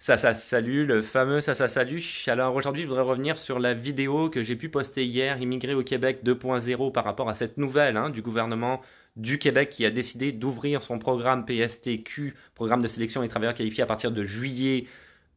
Salut, le fameux salut. Alors aujourd'hui, je voudrais revenir sur la vidéo que j'ai pu poster hier, Immigrer au Québec 2.0, par rapport à cette nouvelle du gouvernement du Québec qui a décidé d'ouvrir son programme PSTQ, programme de sélection des travailleurs qualifiés, à partir de juillet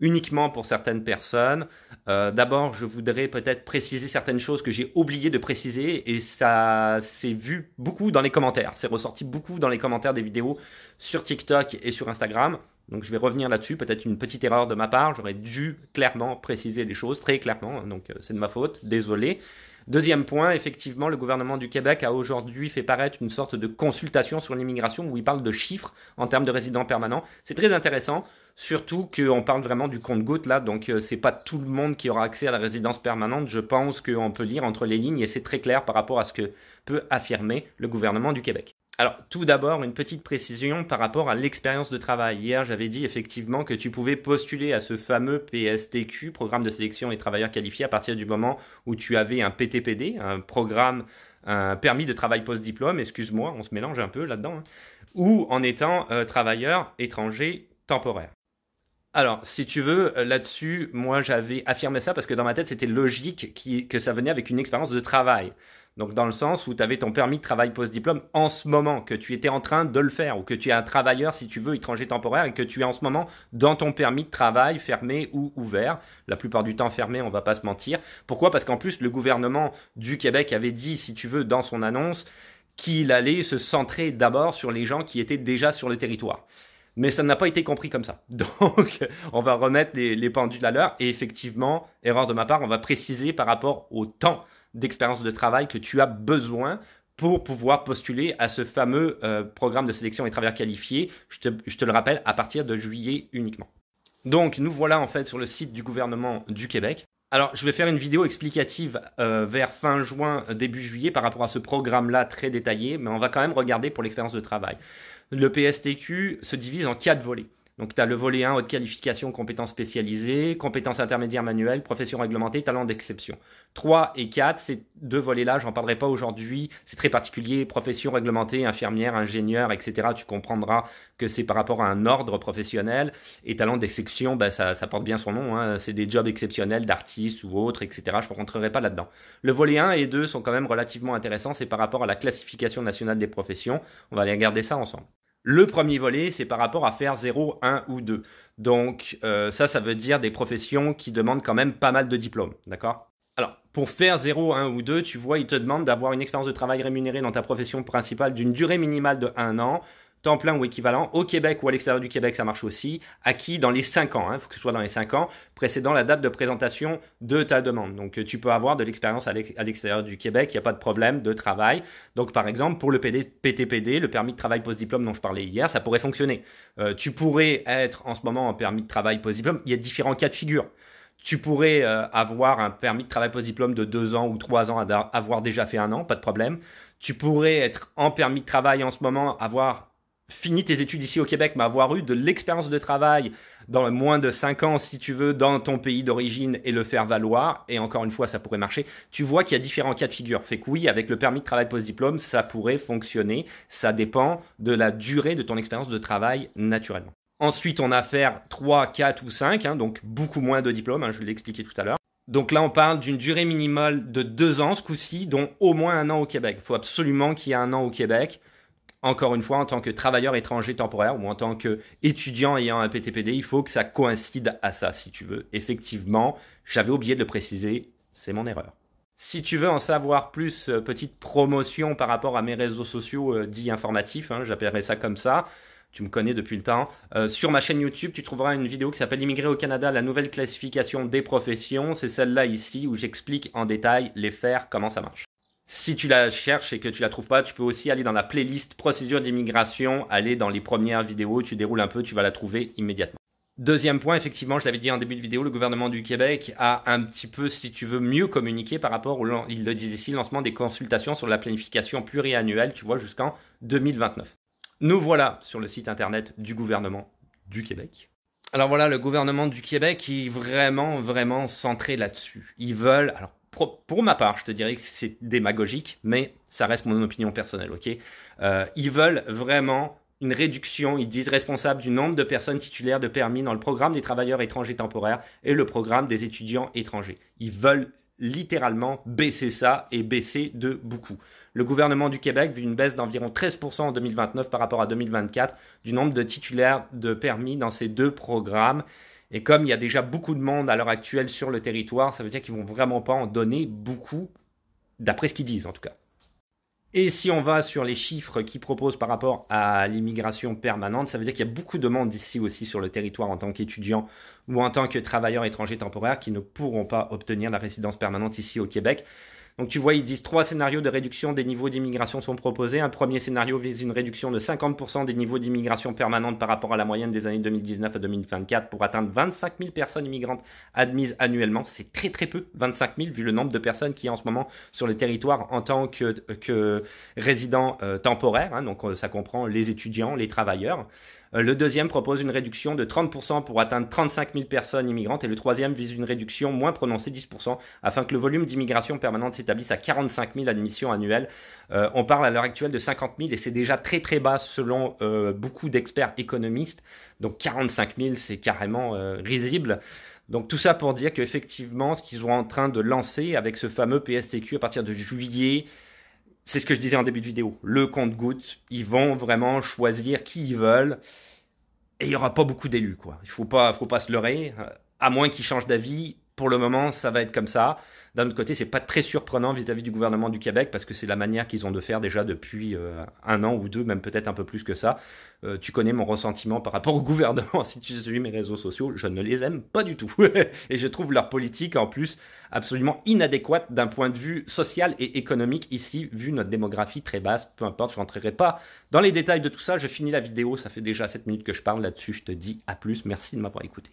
uniquement pour certaines personnes. D'abord, je voudrais peut-être préciser certaines choses que j'ai oublié de préciser, et ça s'est vu beaucoup dans les commentaires. C'est ressorti beaucoup dans les commentaires des vidéos sur TikTok et sur Instagram. Donc je vais revenir là-dessus, peut-être une petite erreur de ma part, j'aurais dû clairement préciser les choses, très clairement, donc c'est de ma faute, désolé. Deuxième point, effectivement, le gouvernement du Québec a aujourd'hui fait paraître une sorte de consultation sur l'immigration où il parle de chiffres en termes de résidents permanents. C'est très intéressant, surtout qu'on parle vraiment du compte-gouttes là, donc c'est pas tout le monde qui aura accès à la résidence permanente. Je pense qu'on peut lire entre les lignes et c'est très clair par rapport à ce que peut affirmer le gouvernement du Québec. Alors, tout d'abord, une petite précision par rapport à l'expérience de travail. Hier, j'avais dit effectivement que tu pouvais postuler à ce fameux PSTQ, Programme de sélection des travailleurs qualifiés, à partir du moment où tu avais un PTPD, un permis de travail post-diplôme, excuse-moi, on se mélange un peu là-dedans, ou en étant travailleur étranger temporaire. Alors, si tu veux, là-dessus, moi j'avais affirmé ça parce que dans ma tête, c'était logique que ça venait avec une expérience de travail. Donc dans le sens où tu avais ton permis de travail post-diplôme en ce moment, que tu étais en train de le faire, ou que tu es un travailleur, si tu veux, étranger temporaire, et que tu es en ce moment dans ton permis de travail fermé ou ouvert. La plupart du temps fermé, on va pas se mentir. Pourquoi? Parce qu'en plus, le gouvernement du Québec avait dit, si tu veux, dans son annonce, qu'il allait se centrer d'abord sur les gens qui étaient déjà sur le territoire. Mais ça n'a pas été compris comme ça. Donc, on va remettre les pendules à l'heure. Et effectivement, erreur de ma part, on va préciser par rapport au temps d'expérience de travail que tu as besoin pour pouvoir postuler à ce fameux programme de sélection des travailleurs qualifiés. Je te le rappelle, à partir de juillet uniquement. Donc, nous voilà en fait sur le site du gouvernement du Québec. Alors, je vais faire une vidéo explicative vers fin juin, début juillet, par rapport à ce programme-là très détaillé, mais on va quand même regarder pour l'expérience de travail. Le PSTQ se divise en 4 volets. Donc, tu as le volet 1, haute qualification, compétences spécialisées, compétences intermédiaires manuelles, profession réglementée, talent d'exception. 3 et 4, ces deux volets-là, j'en parlerai pas aujourd'hui, c'est très particulier, profession réglementée, infirmière, ingénieur, etc. Tu comprendras que c'est par rapport à un ordre professionnel. Et talent d'exception, ça porte bien son nom, c'est des jobs exceptionnels d'artistes ou autres, etc. Je ne rentrerai pas là-dedans. Le volet 1 et 2 sont quand même relativement intéressants, c'est par rapport à la classification nationale des professions. On va aller regarder ça ensemble. Le premier volet, c'est par rapport à faire 0, 1 ou 2. Donc ça veut dire des professions qui demandent quand même pas mal de diplômes, d'accord? Alors, pour faire 0, 1 ou 2, tu vois, ils te demandent d'avoir une expérience de travail rémunérée dans ta profession principale d'une durée minimale de 1 an, temps plein ou équivalent, au Québec ou à l'extérieur du Québec, ça marche aussi, acquis dans les 5 ans, faut que ce soit dans les 5 ans, précédant la date de présentation de ta demande. Donc tu peux avoir de l'expérience à l'extérieur du Québec, il n'y a pas de problème de travail. Donc par exemple, pour le PTPD, le permis de travail post-diplôme dont je parlais hier, ça pourrait fonctionner. Tu pourrais être en ce moment en permis de travail post-diplôme, il y a différents cas de figure. Tu pourrais avoir un permis de travail post-diplôme de 2 ans ou 3 ans, avoir déjà fait 1 an, pas de problème. Tu pourrais être en permis de travail en ce moment, avoir fini tes études ici au Québec, mais avoir eu de l'expérience de travail dans moins de 5 ans, si tu veux, dans ton pays d'origine et le faire valoir. Et encore une fois, ça pourrait marcher. Tu vois qu'il y a différents cas de figure. Fait que oui, avec le permis de travail post-diplôme, ça pourrait fonctionner. Ça dépend de la durée de ton expérience de travail naturellement. Ensuite, on a affaire 3, 4 ou 5, donc beaucoup moins de diplômes, je l'ai expliqué tout à l'heure. Donc là, on parle d'une durée minimale de 2 ans ce coup-ci, dont au moins 1 an au Québec. Il faut absolument qu'il y ait 1 an au Québec. Encore une fois, en tant que travailleur étranger temporaire ou en tant qu'étudiant ayant un PTPD, il faut que ça coïncide à ça, si tu veux. Effectivement, j'avais oublié de le préciser, c'est mon erreur. Si tu veux en savoir plus, petite promotion par rapport à mes réseaux sociaux dits informatifs, j'appellerais ça comme ça, tu me connais depuis le temps. Sur ma chaîne YouTube, tu trouveras une vidéo qui s'appelle Immigrer au Canada, la nouvelle classification des professions. C'est celle-là ici où j'explique en détail les faire, comment ça marche. Si tu la cherches et que tu la trouves pas, tu peux aussi aller dans la playlist procédure d'immigration, aller dans les premières vidéos, tu déroules un peu, tu vas la trouver immédiatement. Deuxième point, effectivement, je l'avais dit en début de vidéo, le gouvernement du Québec a un petit peu, si tu veux, mieux communiqué par rapport au, il le disent ici, lancement des consultations sur la planification pluriannuelle, tu vois, jusqu'en 2029. Nous voilà sur le site internet du gouvernement du Québec. Alors voilà, le gouvernement du Québec est vraiment centré là-dessus. Ils veulent, alors pour ma part, je te dirais que c'est démagogique, mais ça reste mon opinion personnelle, ok? Ils veulent vraiment une réduction, ils disent responsable du nombre de personnes titulaires de permis dans le programme des travailleurs étrangers temporaires et le programme des étudiants étrangers. Ils veulent littéralement baisser ça et baisser de beaucoup. Le gouvernement du Québec vu une baisse d'environ 13% en 2029 par rapport à 2024 du nombre de titulaires de permis dans ces deux programmes. Et comme il y a déjà beaucoup de monde à l'heure actuelle sur le territoire, ça veut dire qu'ils vont vraiment pas en donner beaucoup, d'après ce qu'ils disent en tout cas. Et si on va sur les chiffres qu'ils proposent par rapport à l'immigration permanente, ça veut dire qu'il y a beaucoup de monde ici aussi sur le territoire en tant qu'étudiants ou en tant que travailleurs étrangers temporaires qui ne pourront pas obtenir la résidence permanente ici au Québec. Donc tu vois, ils disent 3 scénarios de réduction des niveaux d'immigration sont proposés. Un premier scénario vise une réduction de 50% des niveaux d'immigration permanente par rapport à la moyenne des années 2019 à 2024 pour atteindre 25 000 personnes immigrantes admises annuellement. C'est très très peu, 25 000 vu le nombre de personnes qui est en ce moment sur le territoire en tant que résidents temporaires. Donc ça comprend les étudiants, les travailleurs. Le deuxième propose une réduction de 30% pour atteindre 35 000 personnes immigrantes et le troisième vise une réduction moins prononcée, 10%, afin que le volume d'immigration permanente s'établisse à 45 000 admissions annuelles. On parle à l'heure actuelle de 50 000 et c'est déjà très très bas selon beaucoup d'experts économistes. Donc 45 000, c'est carrément risible. Donc tout ça pour dire qu'effectivement, ce qu'ils sont en train de lancer avec ce fameux PSTQ à partir de juillet, c'est ce que je disais en début de vidéo, le compte-gouttes, ils vont vraiment choisir qui ils veulent et il n'y aura pas beaucoup d'élus, quoi. Il faut pas se leurrer, à moins qu'ils changent d'avis. Pour le moment, ça va être comme ça. D'un autre côté, c'est pas très surprenant vis-à-vis du gouvernement du Québec parce que c'est la manière qu'ils ont de faire déjà depuis 1 an ou 2, même peut-être un peu plus que ça. Tu connais mon ressentiment par rapport au gouvernement. Si tu suis mes réseaux sociaux, je ne les aime pas du tout. Et je trouve leur politique en plus absolument inadéquate d'un point de vue social et économique ici, vu notre démographie très basse. Peu importe, je rentrerai pas dans les détails de tout ça. Je finis la vidéo, ça fait déjà 7 minutes que je parle là-dessus. Je te dis à plus. Merci de m'avoir écouté.